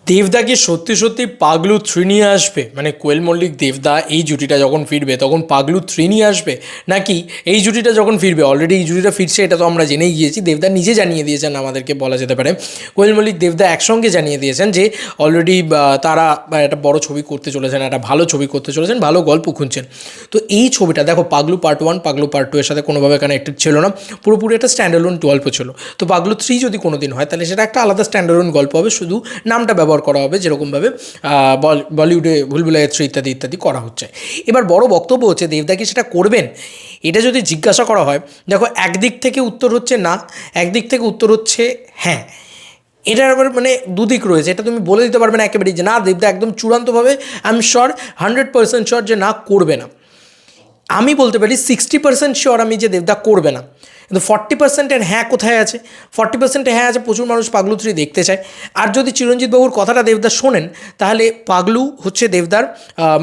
দেবদা কি সত্যি সত্যি পাগলু 3 নিয়ে আসবে? মানে কোয়েল মল্লিক দেবদা এই জুটিটা যখন ফিরবে তখন পাগলু 3 নিয়ে আসবে, নাকি এই জুটিটা যখন ফিরবে, অলরেডি এই জুটিটা ফিরছে এটা তো আমরা জেনেই গিয়েছি, দেবদা নিজে জানিয়ে দিয়েছেন আমাদেরকে বলা যেতে পারে। কোয়েল মল্লিক দেবদা একসঙ্গে জানিয়ে দিয়েছেন যে অলরেডি তারা একটা বড় ছবি করতে চলেছেন, একটা ভালো ছবি করতে চলেছেন, ভালো গল্প খুঁজছেন। তো এই ছবিটা দেখো, পাগলু পার্ট 1 পাগলু পার্ট 2 এর সাথে কোনোভাবে কানেক্টেড ছিল না, পুরোপুরি একটা স্ট্যান্ডালোন গল্প ছিল। তো পাগলু 3 যদি কোনো দিন হয় তাহলে সেটা একটা আলাদা স্ট্যান্ডালোন গল্প হবে, শুধু নামটা ব্যবহার করা হবে যেরকমভাবে বলিউডে ভুলভুলাইয়া 3 ইত্যাদি ইত্যাদি করা হচ্ছে। এবার বড় বক্তব্য হচ্ছে দেবদা কি সেটা করবেন? এটা যদি জিজ্ঞাসা করা হয়, দেখো একদিক থেকে উত্তর হচ্ছে না, একদিক থেকে উত্তর হচ্ছে হ্যাঁ। এটার আবার মানে দুদিক রয়েছে, এটা তুমি বলে দিতে পারবে না একেবারেই যে না দেবদা একদম চূড়ান্তভাবে আই এম শিওর 100% শিওর যে না করবে না। আমি বলতে পারি 60% শিওর আমি যে দেবদা করবে না, কিন্তু 40%-এর হ্যাঁ কোথায় আছে? 40%-এ হ্যাঁ আছে, প্রচুর মানুষ পাগলু 3 দেখতে চায়। আর যদি চিরঞ্জিত বাবুর কথাটা দেবদা শোনেন, তাহলে পাগলু হচ্ছে দেবদার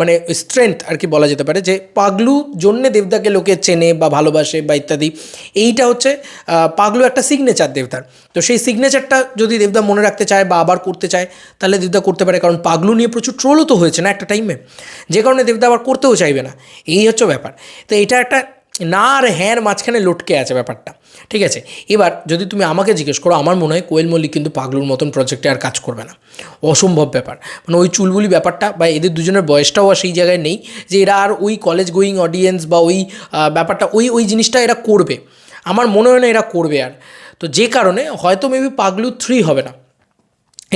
মানে স্ট্রেংথ আর কি বলা যেতে পারে, যে পাগলু জন্যে দেবদাকে লোকে চেনে বা ভালোবাসে বা ইত্যাদি। এইটা হচ্ছে পাগলু একটা সিগনেচার দেবদার। তো সেই সিগনেচারটা যদি দেবদা মনে রাখতে চায় বা আবার করতে চায়, তাহলে দেবদা করতে পারে, কারণ পাগলু নিয়ে প্রচুর ট্রোলও তো হয়েছে না একটা টাইমে, যে কারণে দেবদা আবার করতেও চাইবে না। এই হচ্ছে ব্যাপার। তো এটা একটা না আর হ্যাঁর মাঝখানে লটকে আছে ব্যাপারটা, ঠিক আছে। এবার যদি তুমি আমাকে জিজ্ঞেস করো, আমার মনে হয় কোয়েল মল্লিক কিন্তু পাগলুর মতন প্রজেক্টে আর কাজ করবে না, অসম্ভব ব্যাপার। মানে ওই চুলবুলি ব্যাপারটা বা এদের দুজনের বয়সটাও আর সেই জায়গায় নেই যে এরা আর ওই কলেজ গোয়িং অডিয়েন্স বা ওই ব্যাপারটা ওই জিনিসটা এরা করবে। আমার মনে হয় না এরা করবে আর। তো যে কারণে হয়তো মেবি পাগলু 3 হবে না,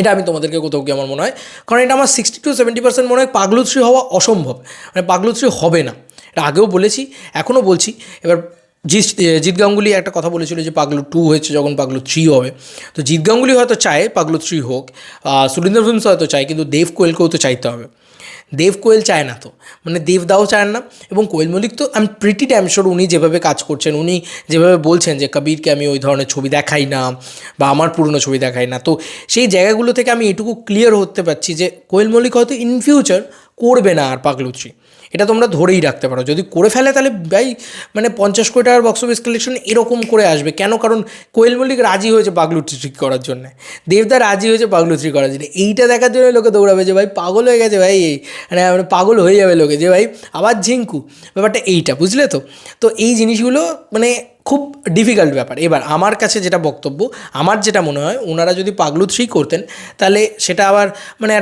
এটা আমি তোমাদেরকে কোথাও গিয়ে আমার মনে হয়, কারণ এটা আমার 60-70% মনে হয় পাগলু 3 হওয়া অসম্ভব। মানে পাগলু 3 হবে না, এটা আগেও বলেছি, এখনও বলছি। এবার জিৎ গাঙ্গুলি একটা কথা বলেছিল যে পাগলু 2 হয়েছে, যখন পাগলু 3 হবে। তো জিৎ গাঙ্গুলি হয়তো চায় পাগলু 3 হোক, সুরিন্দর ফিল্মস হয়তো চায়, কিন্তু দেব কোয়েলকেও তো চাইতে হবে। দেব কোয়েল চায় না তো, মানে দেবদাও চায় না, এবং কোয়েল মল্লিক তো আমি প্রিটি ড্যাম শিওর উনি যেভাবে কাজ করছেন, উনি যেভাবে বলছেন যে কবিরকে আমি ওই ধরনের ছবি দেখাই না বা আমার পুরনো ছবি দেখাই না, তো সেই জায়গাগুলো থেকে আমি এটুকু ক্লিয়ার হতে পারছি যে কোয়েল মল্লিক হয়তো ইন ফিউচার করবে না আর পাগলু 3। এটা তোমরা ধরেই রাখতে পারো, যদি করে ফেলে তাহলে ভাই মানে 50 কোটি টাকার বক্স অফিস কালেকশন এরকম করে আসবে কেন? কারণ কোয়েল মল্লিক রাজি হয়েছে পাগলু 3 করার জন্য, দেবদা রাজি হয়েছে পাগলু 3 করার জন্য। এইটা দেখার জন্য লোকে দৌড়াবে যে ভাই পাগল হয়ে গেছে ভাই, মানে পাগল হয়ে যাবে লোকে যে ভাই আবার ঝিঙ্কু, ব্যাপারটা এইটা, বুঝলে তো? তো এই জিনিসগুলো মানে খুব ডিফিকাল্ট ব্যাপার। এবার আমার কাছে যেটা বক্তব্য, আমার যেটা মনে হয়, ওনারা যদি পাগলু 3 করতেন তাহলে সেটা আবার মানে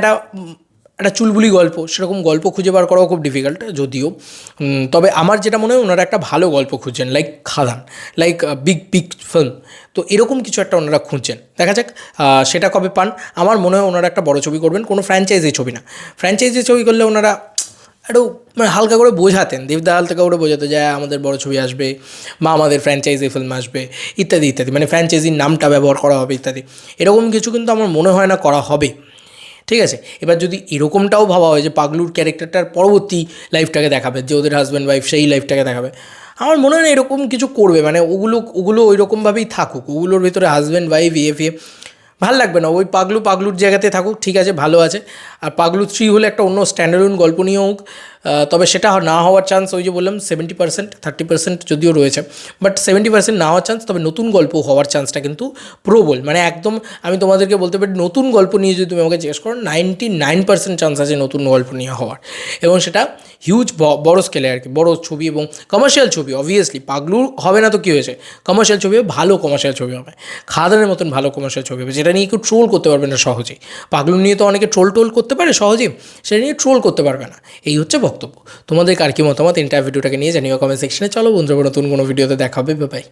একটা চুলবুলি গল্প, সেরকম গল্প খুঁজে বার করাও খুব ডিফিকাল্ট যদিও। তবে আমার যেটা মনে হয় ওনারা একটা ভালো গল্প খুঁজছেন, লাইক খাদান, লাইক বিগ ফিল্ম। তো এরকম কিছু একটা ওনারা খুঁজছেন, দেখা যাক সেটা কবে পান। আমার মনে হয় ওনারা একটা বড় ছবি করবেন, কোনো ফ্র্যাঞ্চাইজি ছবি না। ফ্র্যাঞ্চাইজি ছবি করলে ওনারা একটু মানে হালকা করে বোঝাতেন, দেবদা হালকা করে বোঝাতো যে আমাদের বড় ছবি আসবে বা আমাদের ফ্র্যাঞ্চাইজি ফিল্ম আসবে ইত্যাদি ইত্যাদি, মানে ফ্র্যাঞ্চাইজির নামটা ব্যবহার করা হবে ইত্যাদি। এরকম কিছু কিন্তু আমার মনে হয় না করা হবে, ঠিক আছে। এবার যদি এরকমটাও ভাবা হয় যে পাগলুর ক্যারেক্টারটার পরবর্তী লাইফটাকে দেখাবে, যে ওদের হাজব্যান্ড ওয়াইফ সেই লাইফটাকে দেখাবে, আমার মনে হয় না এরকম কিছু করবে। মানে ওগুলো ওই রকমভাবেই থাকুক, ওগুলোর ভিতরে হাজব্যান্ড ওয়াইফ ইয়ে ভাল লাগবে না। ওই পাগলুর জায়গাতে থাকুক, ঠিক আছে, ভালো আছে। আর পাগলু 3 হলে একটা অন্য স্ট্যান্ডার্ড গল্প নিয়ে হোক, তবে সেটা না হওয়ার চান্স ওই যে বললাম 70%, 30% যদিও রয়েছে, বাট 70% না হওয়ার চান্স। তবে নতুন গল্প হওয়ার চান্সটা কিন্তু প্রবল, মানে একদম আমি তোমাদেরকে বলতে পারি নতুন গল্প নিয়ে যদি তুমি আমাকে জিজ্ঞেস করো 99% চান্স আছে নতুন গল্প নিয়ে হওয়ার, এবং সেটা হিউজ বড় স্কেলে আর কি, বড় ছবি এবং কমার্শিয়াল ছবি। অবভিয়াসলি পাগলু হবে না তো কী হয়েছে, কমার্শিয়াল ছবি হবে, ভালো কমার্শিয়াল ছবি হবে, খাদানের মতন ভালো কমার্শিয়াল ছবি হবে, যেটা নিয়ে কেউ ট্রোল করতে পারবে না সহজেই। পাগলু নিয়ে তো অনেকে ট্রোল করতে পারে সহজেই, সেটা নিয়ে ট্রোল করতে পারবে না। এই হচ্ছে বক্তব্য। তোমাদের কার কী মতামত এন্টার ভিডিওটাকে নিয়ে জানিও কমেন্ট সেকশনে। চলো বন্ধুরা, নতুন কোনো ভিডিওতে দেখা হবে, বাই।